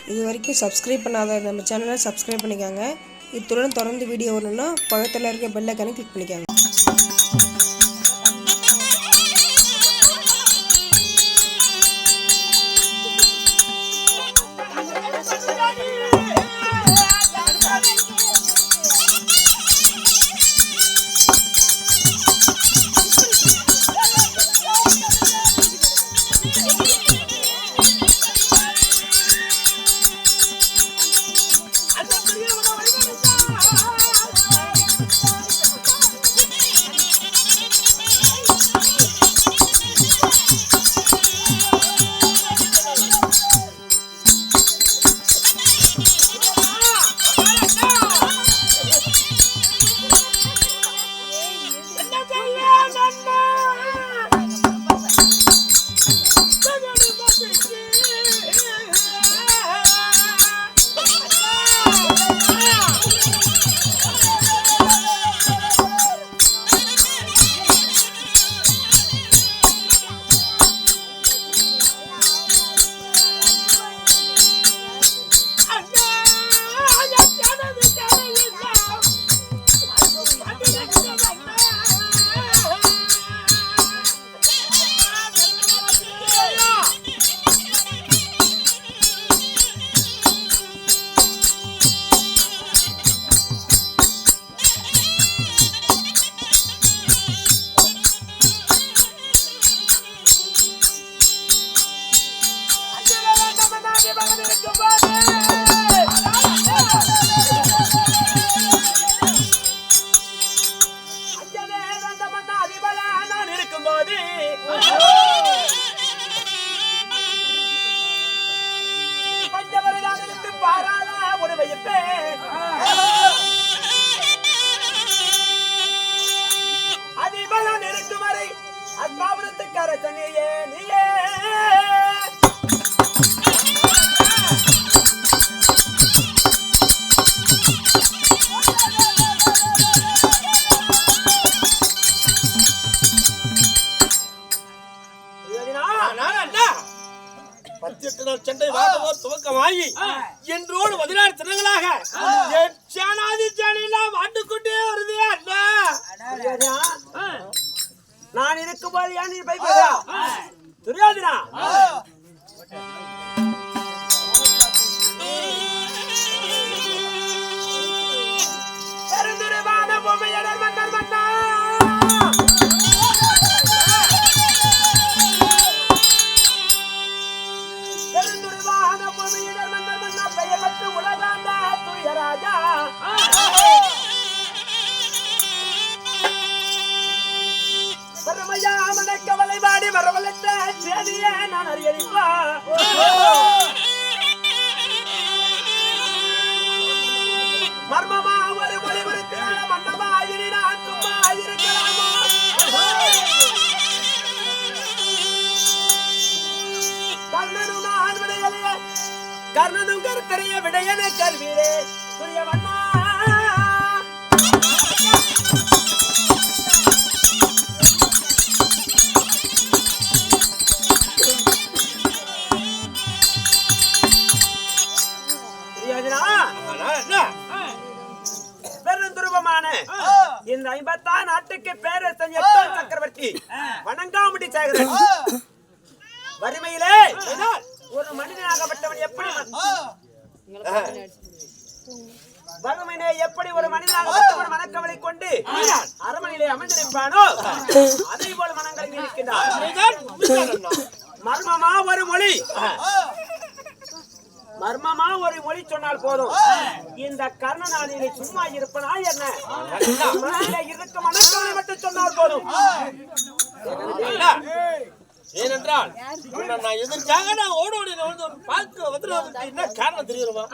இது வரைக்கும் சப்ஸ்கிரைப் பண்ணாத நம்ம சேனலை சப்ஸ்கிரைப் பண்ணிக்கோங்க. இத்துடன் தொடர்ந்து வீடியோ வரணும்னா பக்கத்தில் இருக்க பெல் ஐகானை கிளிக் பண்ணிக்கோங்க. சண்டை வாதமோ துவக்கமாகி என்றோடு 16 தினங்களாக ஆட்டுக்கொண்டே வருதே அண்ணா. நான் இருக்கும்போது ஏன் நீ பயப்படுறா? தெரியாதுனா பெருந்துருவான பொம்மையடர் மன்னர் மன்னா உலகாண்டா துயராஜா வரமையா மனை கவலை வாடி வரவழைத்த சேதியே நான் அறியறிப்பா மர்மமா ஒரு மொழி மறுத்தான மன்னமா இனி நான் சும்மா இருக்கலாமா கர்ணனும் நான் விடையலையே கர்ணனும் கருத்தறிய விடையன கல்வியே துரியவண்ணா பெருந்துருவமான இந்த 56 நாட்டுக்கு பேரரசன் சக்கரவர்த்தி வணங்காமுடி சேகரன் வறுமையிலே ஒரு மனிதனாகப்பட்டவன் எப்படி ஒரு மனிதனாகப்பட்டவன் மனக்கவலை கொண்டு அரண்மனையிலே அமர்ந்திருப்பானோ அதே போல மனங்களை இருக்கின்றார். மர்மமா ஒரு மொழி சொன்னால் போதும் இந்த கர்ணனானி சும்மா இருப்பனா என்ன இருக்க மனக்கவலை மட்டும் சொன்னால் போதும். ஏனென்றால் நான் எதற்காக நான் ஓடோடி பார்க்க வந்து என்ன காரணம் தெரியுமா?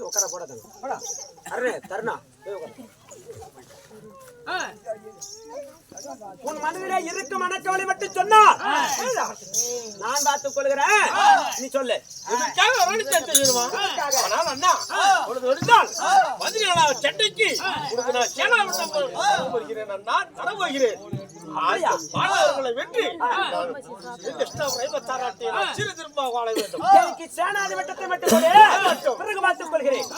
உட்கார போட தருணா உன் மனதிலே இருக்கு மனக்கவலை மட்டும் சொன்னா நான் பார்த்துக் கொள்கிறேன். நீ சொல்லு. இதற்காக அரவணைத்து தெரியுமா? ஆனால் அண்ணா உனது இருந்தால் 17ஆவது சட்டைக்கு உனக்கு நான் சேனா விட்டம் போகிறேன் அண்ணா, தர போகிறேன். மாணவர்களை வெற்றி சிறு திரும்ப வாழ வேண்டும். எனக்கு சேனாதி வட்டத்தை மட்டும் கொடு, பிறகு பார்த்துக் கொள்கிறேன்.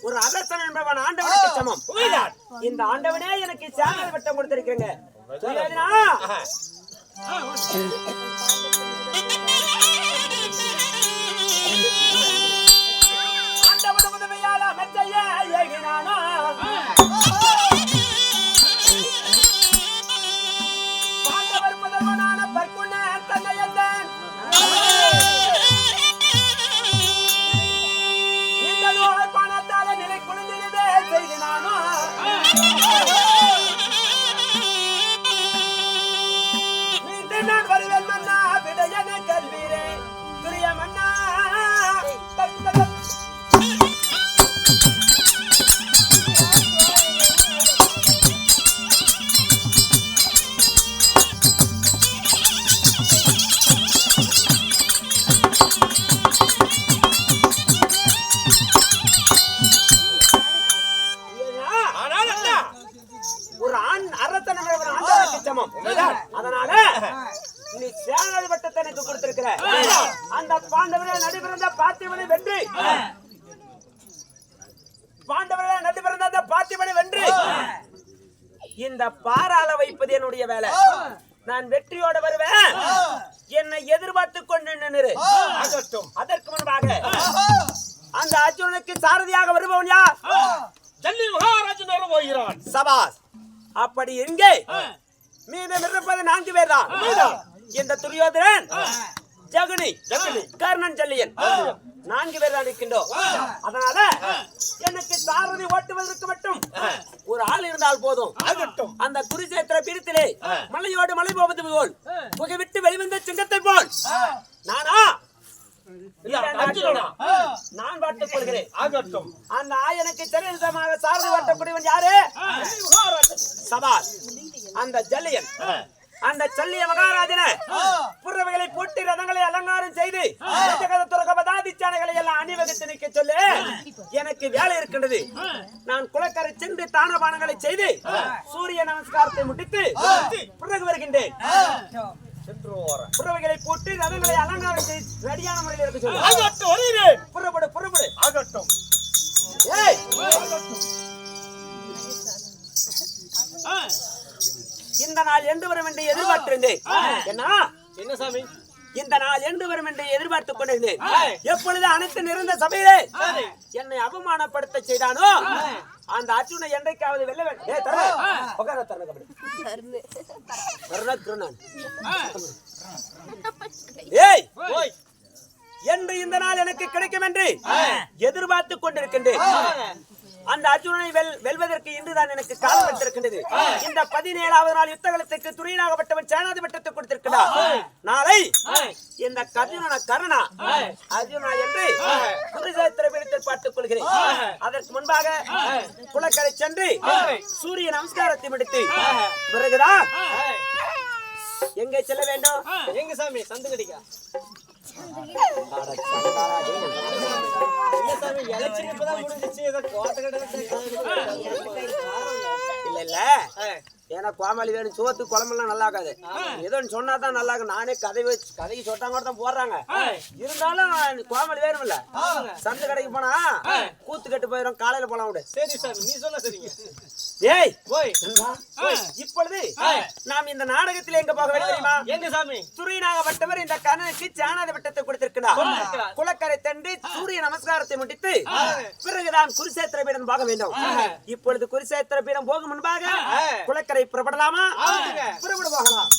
ஒரு அரசன் என்பவன் ஆண்டவனுக்கு சமம். இந்த ஆண்டவனே எனக்கு சேனாதி வட்டம் கொடுத்திருக்கீங்க. ஆண்டவன் உதவியால மெத்தைய ஏகினானா பாண்டவர் முதல்வனான பற்குண தன்னையந்தன் பணத்தால நிலை குளிர்ந்திருந்தே செய்கிறானோ மீண்டும் நான் வருவேன் மன்னா விடையன கல்வீரே துரிய மன்னா. ஒரு அரசன் ஆண்டவனுக்கு சமம். அதனால நீ சேனாதி வட்டத்தை எனக்கு கொடுத்திருக்கிற அந்த பாண்டவரை நடுபிறந்த பார்த்திபனை வென்று இந்த பாராள வைப்பது என்னுடைய வேலை. நான் வெற்றியோட வருவேன். என்னை எதிர்பார்த்து கொண்டு நின்று அதற்கு முன்பாக அந்த அர்ஜுனனுக்கு சாரதியாக வருபவன் யார்? டெல்லி மகாராஜன் வர போகிறான். சபாஸ். அப்படி எங்கே மீதம் இருப்பது 4 பேர் தான். இந்த துரியோதனன், ஜகுனி, கர்ணன், ஜல்லியன் 4 பேர் தான் இருக்கின்றோம். அதனால எனக்கு சாரதி ஓட்டுவதற்கு மட்டும் ஒரு ஆள் இருந்தால் போதும். அந்த குருசேத்திர பீடத்திலே மலையோடு மலை போவது போல் புகை விட்டு வெளிவந்த சிங்கத்தை போல் நானா நான் வாட்டுக் கொள்கிறேன். அந்த ஆயனுக்கு சரிசமாக சாரதி வாட்டக்கூடியவன் யாரு? சபாஸ். அந்த ஜல்லியன், அந்த சல்லிய மகாராஜனை புறவைகளை போட்டு ரதங்களை அலங்காரம் செய்து பதாதிச்சானைகளை எல்லாம் அணிவகுத்து நிற்க சொல்லு. எனக்கு வேலை இருக்கின்றது. நான் குளக்கரை சென்று தானபானங்களை செய்து சூரிய நமஸ்காரத்தை முடித்து பிறகு வருகின்றேன். புறவைகளை போட்டு ரதங்களை அலங்காரம் செய்து ரெடியான முறையில் இருக்க சொல்லு. புறப்படு புறப்படு. இந்த நாள் என்று வரும் என்று எதிர்பார்த்திருந்தேன். என்ன சாமி? இந்த நாள் என்று வரும் என்று எதிர்பார்த்துக் கொண்டிருந்தேன். எப்பொழுது அனைத்து நிறைந்த சபையிலே என்னை அவமானப்படுத்த செய்தானோ அந்த அர்ஜுனை என்றைக்காவது வெல்ல வேண்டும். என்று இந்த நாள் எனக்கு கிடைக்கும் என்று எதிர்பார்த்துக் கொண்டிருக்கின்றேன். அந்த அர்ஜுனனை வெல்வதற்கு இன்றுதான் எனக்கு காலம் எடுத்திருக்கின்றது. இந்த 17வது நாள் யுத்தகலத்துக்கு துரியனாகப்பட்டவன் சேனாதி வட்டத்தை கொடுத்திருக்கிறார். நாளை இந்த கர்ணனா அர்ஜுனா என்று குருசேத்திர பீடத்தில் பார்த்துக் கொள்கிறேன். அதற்கு முன்பாக குளக்கரை சென்று சூரிய நமஸ்காரத்தை முடித்து பிறகுதான் எங்கே செல்ல வேண்டும்? எங்க சாமி? சந்துகடிக்கா. இல்ல ஏன்னா கோமாளி வேணும் சோத்து குழம்பெல்லாம் நல்லா இருக்காது. ஏதோ சொன்னாதான் நல்லா இருக்கு. நானே கதைக்கு சொட்டாங்க தான் போடுறாங்க. இருந்தாலும் கோமாளி வேணும் இல்ல. சந்தை கடைக்கு போனா கூத்து கட்டு போயிடும். காலையில போலாம் விடு. சரி சார், நீ சொல்ல சரிங்க. ஏய் இப்பொழுது நாம் இந்த நாடகத்தில் எங்க போக வேண்டும் தெரியுமா? எங்க சாமி? துரியனாகப்பட்டவர் இந்த கர்ணனுக்கு சேனாதி வட்டத்தை கொடுத்திருக்கிறார். குளக்கரை தண்டி சூரிய நமஸ்காரத்தை முடித்து பிறகுதான் குருசேத்திர பீடம் போக வேண்டும். இப்பொழுது குருசேத்திர பீடம் போகும் முன்பாக குளக்கரை புறப்படலாமா? புறப்பட போகலாம்.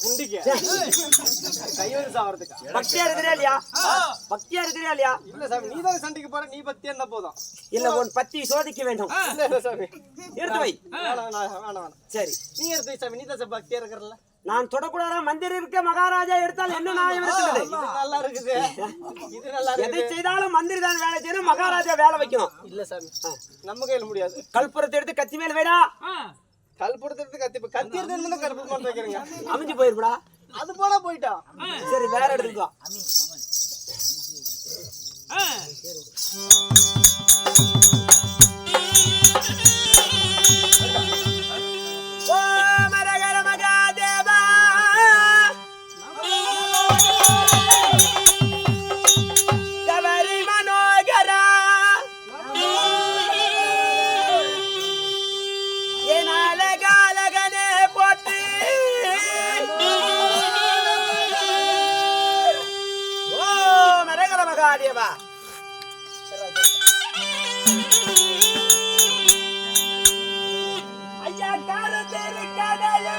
புண்டிக்கு கையோடு சாவறதுக்கா பக்தியா இருக்கிறியா இல்லையா? பக்தியா இருக்கிறியா இல்லையா? இல்ல சாமி, நீ தான் சண்டைக்கு போற, நீ பக்தியா இருந்தா போதும். இல்ல உன் பத்தி சோதிக்க வேண்டும். இல்ல சாமி, எடுத்து வை. வேணாம். சரி, நீ எடுத்து வை சாமி, நீ தான் பக்தியா இருக்கிறல்ல. நான் தொடக்கூடாத மந்திரி இருக்க மகாராஜா எடுத்தால் என்ன நியாயம் இருக்கிறது? இது நல்லா இருக்குது, இது நல்லா எதை இருக்குது. செய்தாலும் மந்திரி தான் வேலை செய்யணும், மகாராஜா வேலை வைக்கணும். இல்ல சாமி, நம்ம கையில முடியாது. கல்புரத்தை எடுத்து கத்தி மேல வேடா. கல்புறத்துக்கு கத்தி எடுத்து கருப்பு பண்ண வைக்கிறீங்க, அமைஞ்சு போயிருப்படா. அது போல போயிட்டா. சரி, வேற எடுத்துக்கோ. ஓ மரகர மகாதேவா, கவரி மனோகரா, என் அழகழகனே போற்றி. ஓ மரகர மகாதேவா, ஐயா காலத்தேரு கடலே